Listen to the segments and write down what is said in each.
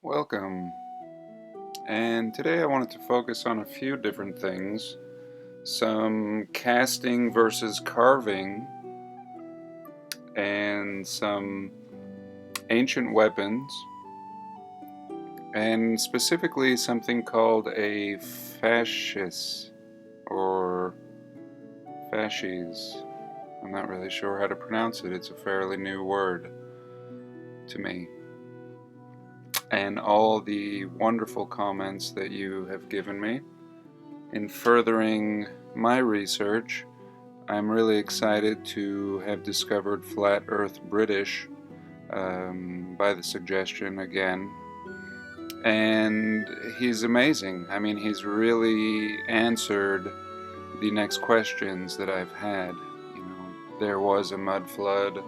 Welcome, and today I wanted to focus on a few different things. Some casting versus carving, and some ancient weapons, and specifically something called a fascist, or fasces. I'm not really sure how to pronounce it, it's a fairly new word to me. And all the wonderful comments that you have given me in furthering my research. I'm really excited to have discovered Flat Earth British by the suggestion again. And he's amazing. I mean, he's really answered the next questions that I've had. There was a mud flood,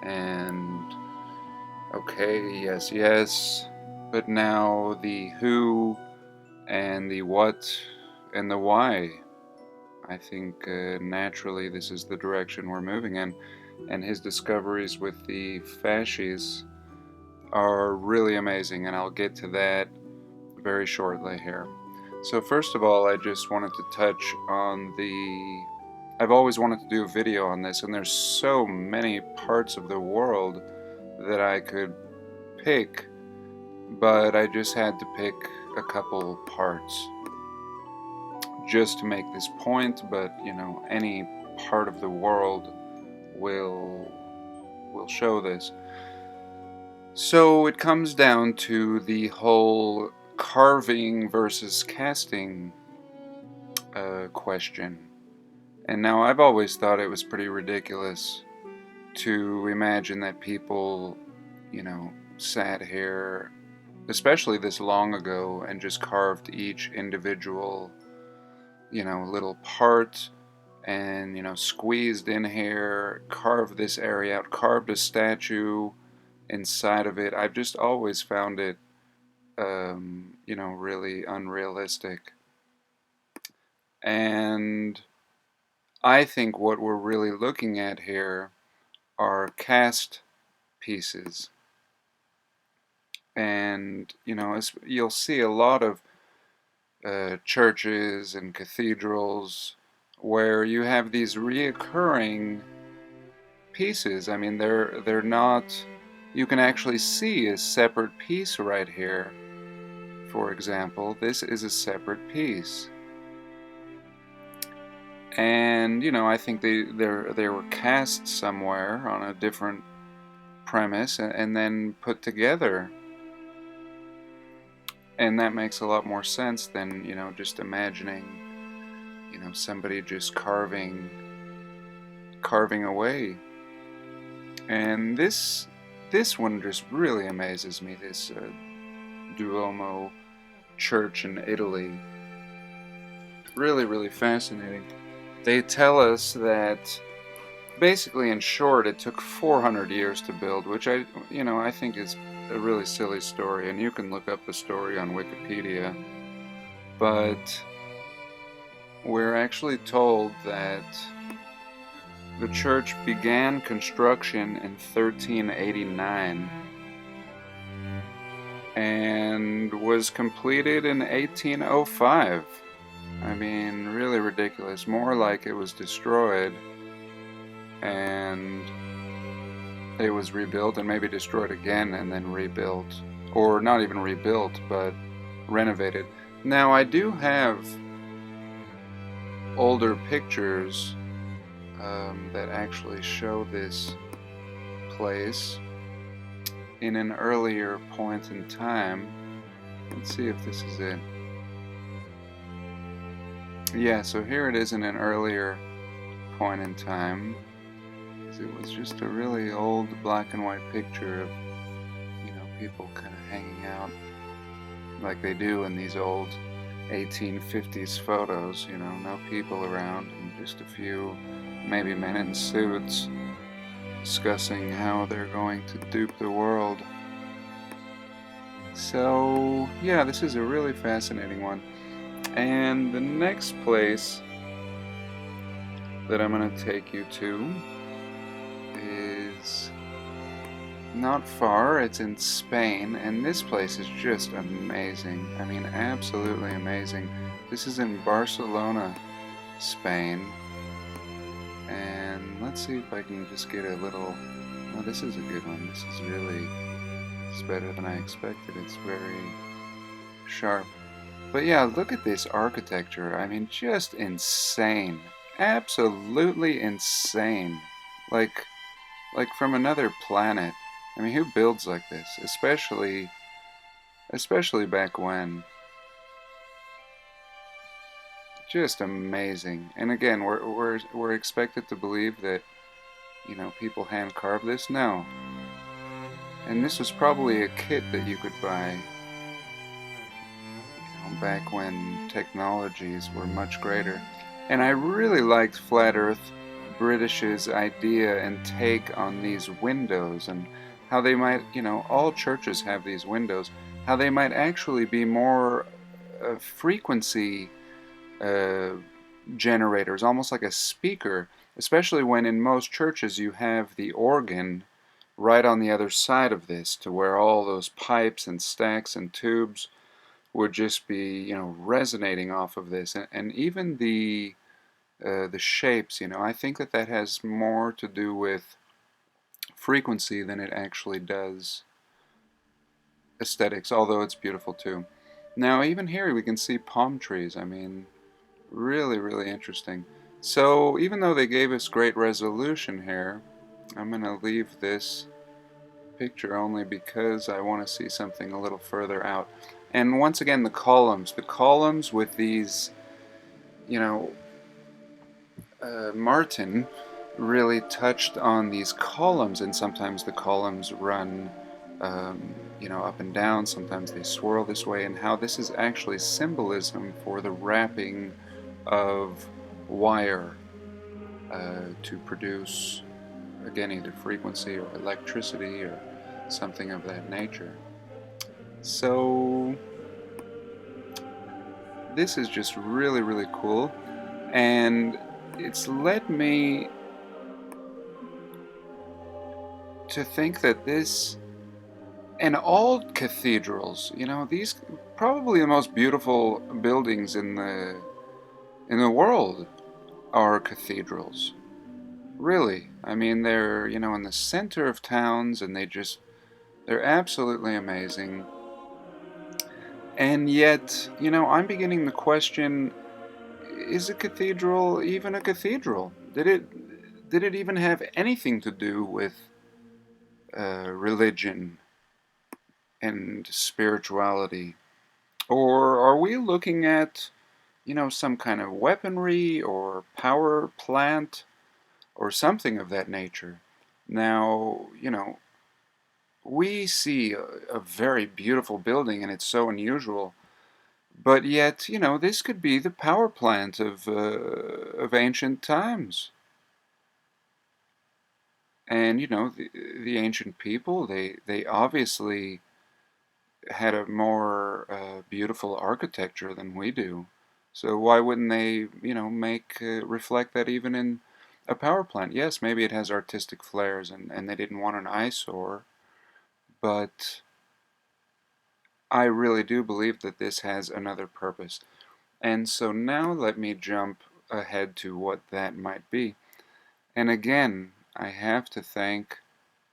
and okay, yes, yes, but now the who and the what and the why. I think naturally this is the direction we're moving in, and his discoveries with the fasces are really amazing, and I'll get to that very shortly here. So first of all, I just wanted to touch on I've always wanted to do a video on this, and there's so many parts of the world that I could pick, but I just had to pick a couple parts just to make this point, but any part of the world will show this. So it comes down to the whole carving versus casting question. And now I've always thought it was pretty ridiculous to imagine that people, sat here, especially this long ago, and just carved each individual, little part and squeezed in here, carved this area out, carved a statue inside of it. I've just always found it really unrealistic. And I think what we're really looking at here are cast pieces. And you'll see a lot of churches and cathedrals where you have these reoccurring pieces. I mean, they're not. You can actually see a separate piece right here. For example, this is a separate piece, and I think they were cast somewhere on a different premise and then put together, and that makes a lot more sense than just imagining somebody just carving away. And this one just really amazes me, this Duomo church in Italy. Really, really fascinating. They tell us that basically, in short, it took 400 years to build, which I think is a really silly story, and you can look up the story on Wikipedia. But we're actually told that the church began construction in 1389 and was completed in 1805. I mean, really ridiculous. More like it was destroyed and it was rebuilt and maybe destroyed again and then rebuilt. Or not even rebuilt, but renovated. Now, I do have older pictures that actually show this place in an earlier point in time. Let's see if this is it. Yeah, so here it is in an earlier point in time. It was just a really old black and white picture of people kind of hanging out like they do in these old 1850s photos, no people around and just a few maybe men in suits discussing how they're going to dupe the world. So yeah, this is a really fascinating one. And the next place that I'm going to take you to is not far. It's in Spain, and this place is just amazing. I mean, absolutely amazing. This is in Barcelona, Spain. And let's see if I can just get a little... Oh, this is a good one. This is really... It's better than I expected. It's very sharp. But yeah, look at this architecture. I mean, just insane. Absolutely insane. Like from another planet. I mean, who builds like this? Especially back when. Just amazing. And again, we're expected to believe that, you know, people hand carve this. No. And this was probably a kit that you could buy, you know, back when technologies were much greater. And I really liked Flat Earth British's idea and take on these windows and how they might, you know, all churches have these windows, how they might actually be more frequency uh, generators, almost like a speaker, especially when in most churches you have the organ right on the other side of this, to where all those pipes and stacks and tubes would just be, you know, resonating off of this, and even the shapes, you know, I think that that has more to do with frequency than it actually does aesthetics, although it's beautiful too. Now, even here we can see palm trees. I mean, really, really interesting. So, even though they gave us great resolution here, I'm going to leave this picture only because I want to see something a little further out. And once again, the columns with these, you know, Martin really touched on these columns, and sometimes the columns run, you know, up and down, sometimes they swirl this way, and how this is actually symbolism for the wrapping of wire to produce, again, either frequency or electricity or something of that nature. So this is just really, really cool, and it's led me to think that this, and all cathedrals, you know, these probably the most beautiful buildings in the world are cathedrals. Really, I mean, they're, you know, in the center of towns, and they're absolutely amazing. And yet, you know, I'm beginning to question: is a cathedral even a cathedral? Did it even have anything to do with religion and spirituality? Or are we looking at, you know, some kind of weaponry or power plant or something of that nature? Now, you know, we see a very beautiful building and it's so unusual, but yet, you know, this could be the power plant of ancient times. And, you know, the ancient people, they obviously had a more beautiful architecture than we do. So why wouldn't they, you know, make reflect that even in a power plant? Yes, maybe it has artistic flares, and they didn't want an eyesore, but I really do believe that this has another purpose. And so now let me jump ahead to what that might be. And again, I have to thank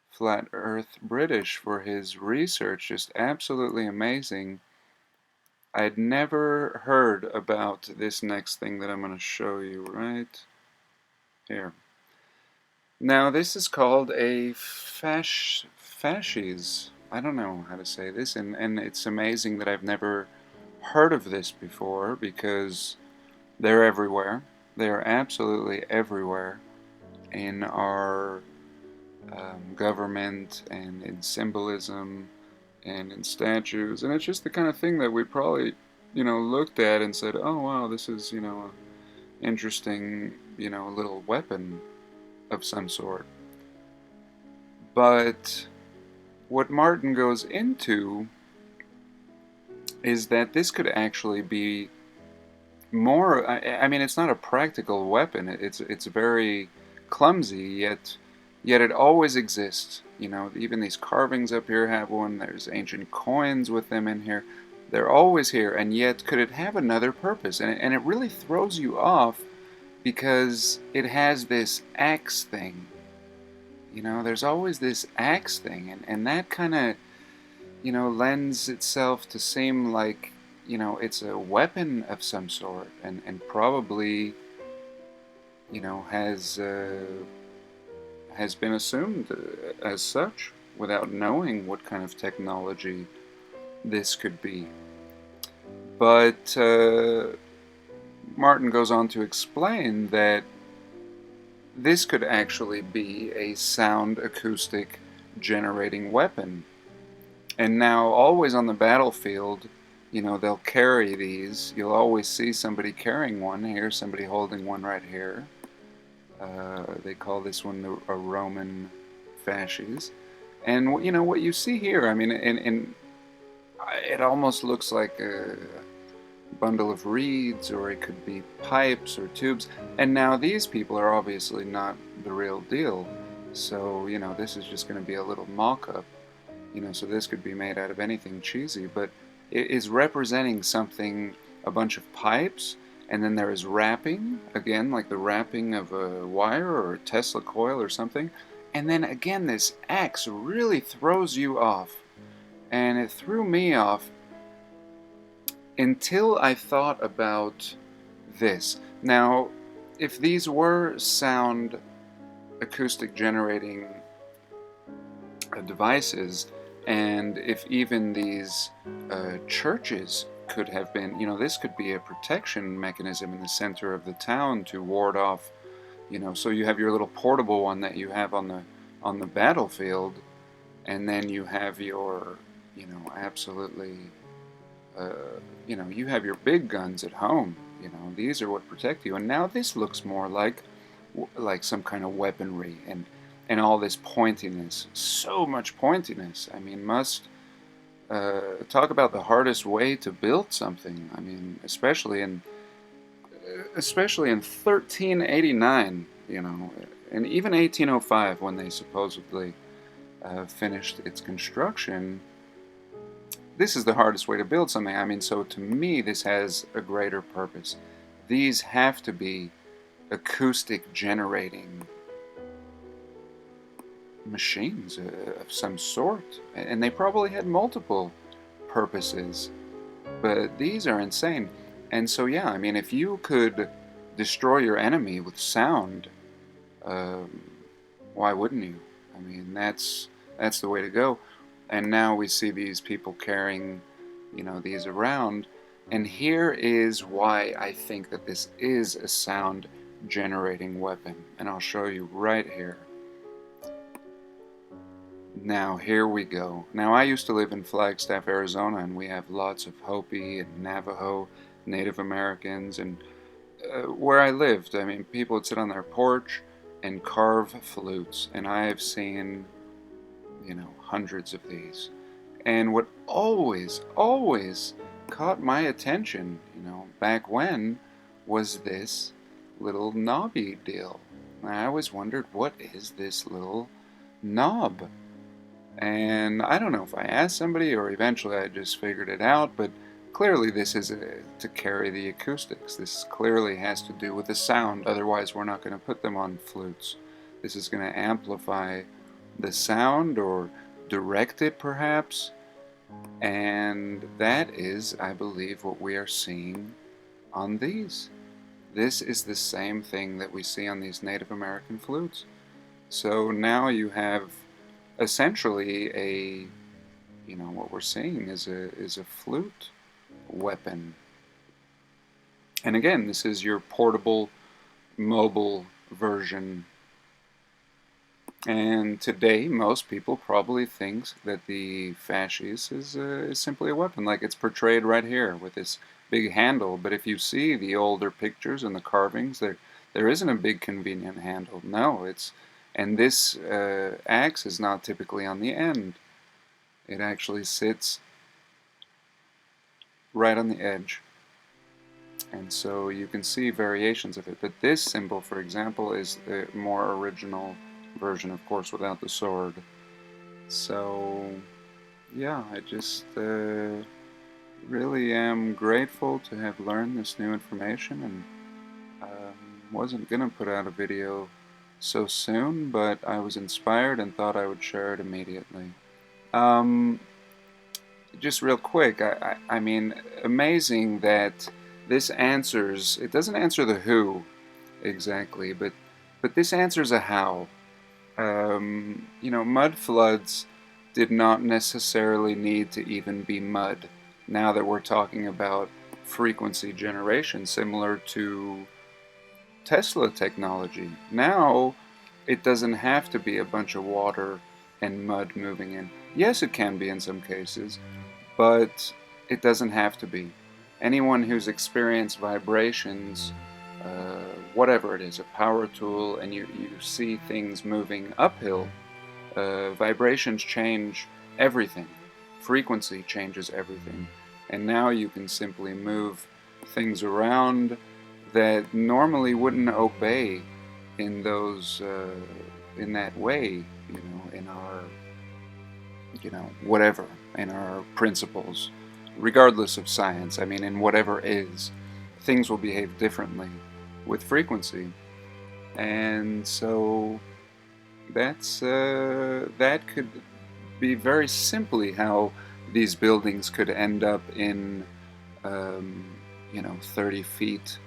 Flat Earth British for his research, just absolutely amazing. I'd never heard about this next thing that I'm going to show you right here. Now, this is called a fasces. I don't know how to say this, and it's amazing that I've never heard of this before because they're everywhere. They are absolutely everywhere in our government and in symbolism and in statues, and it's just the kind of thing that we probably, you know, looked at and said, oh wow, this is, you know, an interesting, you know, little weapon of some sort. But what Martin goes into is that this could actually be more, I mean, it's not a practical weapon. It's very clumsy, yet, yet it always exists. You know, even these carvings up here have one. There's ancient coins with them in here. They're always here, and yet could it have another purpose? And it really throws you off because it has this axe thing. You know, there's always this axe thing, and that kind of, you know, lends itself to seem like, you know, it's a weapon of some sort, and probably, you know, has been assumed as such without knowing what kind of technology this could be. But Martin goes on to explain that this could actually be a sound acoustic generating weapon. And now, always on the battlefield, you know, they'll carry these. You'll always see somebody carrying one. Here's somebody holding one right here. They call this one a Roman fasces. And, you know, what you see here, I mean, it almost looks like a bundle of reeds, or it could be pipes or tubes. And now these people are obviously not the real deal. So, you know, this is just going to be a little mock-up. You know, so this could be made out of anything cheesy, but it is representing something, a bunch of pipes, and then there is wrapping, again, like the wrapping of a wire or a Tesla coil or something. And then again, this axe really throws you off. And it threw me off until I thought about this. Now, if these were sound acoustic generating devices, and if even these churches could have been, you know, this could be a protection mechanism in the center of the town to ward off, you know, so you have your little portable one that you have on the battlefield, and then you have your, you know, absolutely, you know, you have your big guns at home. You know, these are what protect you. And now this looks more like some kind of weaponry, and all this pointiness, so much pointiness. I mean, must talk about the hardest way to build something. I mean, especially in 1389, you know, and even 1805 when they supposedly finished its construction. This is the hardest way to build something. I mean, so to me, this has a greater purpose. These have to be acoustic generating machines of some sort, and they probably had multiple purposes, but these are insane. And so, yeah, I mean, if you could destroy your enemy with sound, why wouldn't you? I mean, that's the way to go. And now we see these people carrying, you know, these around. And here is why I think that this is a sound generating weapon. And I'll show you right here. Now, here we go. Now, I used to live in Flagstaff, Arizona, and we have lots of Hopi and Navajo Native Americans. And where I lived, I mean, people would sit on their porch and carve flutes. And I have seen, you know, hundreds of these. And what always caught my attention, you know, back when, was this little knobby deal. I always wondered, what is this little knob? And I don't know if I asked somebody or eventually I just figured it out, but clearly this is to carry the acoustics. This clearly has to do with the sound, otherwise we're not going to put them on flutes. This is going to amplify the sound or direct it perhaps, and that is, I believe, what we are seeing on these. This is the same thing that we see on these Native American flutes. So now you have essentially a, you know, what we're seeing is a flute weapon. And again, this is your portable, mobile version. And today, most people probably think that the fasces is simply a weapon, like it's portrayed right here with this big handle. But if you see the older pictures and the carvings, there isn't a big convenient handle. No, it's, and this axe is not typically on the end. It actually sits right on the edge. And so you can see variations of it. But this symbol, for example, is the more original version, of course, without the sword. So, yeah, I just really am grateful to have learned this new information, and wasn't gonna put out a video so soon, but I was inspired and thought I would share it immediately. Just real quick, I mean, amazing that this answers, it doesn't answer the who exactly, but this answers a how. You know, mud floods did not necessarily need to even be mud. Now that we're talking about frequency generation, similar to Tesla technology, now it doesn't have to be a bunch of water and mud moving in. Yes, it can be in some cases, but it doesn't have to be. Anyone who's experienced vibrations, whatever it is, a power tool, and you see things moving uphill, vibrations change everything. Frequency changes everything. And now you can simply move things around that normally wouldn't obey in those, in that way, you know, in our, you know, whatever, in our principles, regardless of science. I mean, in whatever is, things will behave differently with frequency. And so that's that could be very simply how these buildings could end up in, you know, 30 feet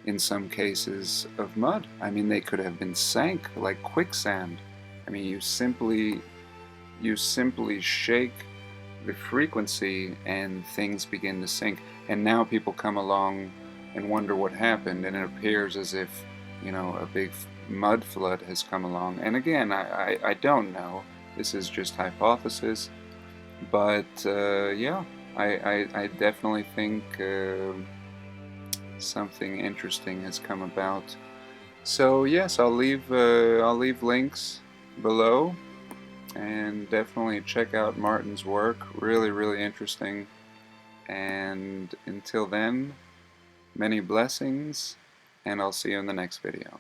in some cases of mud. I mean, they could have been sank like quicksand. I mean, you simply shake the frequency and things begin to sink. And now people come along and wonder what happened, and it appears as if, you know, a big mud flood has come along. And again, I don't know. This is just hypothesis. But yeah, I definitely think something interesting has come about. So yes, I'll leave links below, and definitely check out Martin's work. Really, really interesting. And until then, many blessings, and I'll see you in the next video.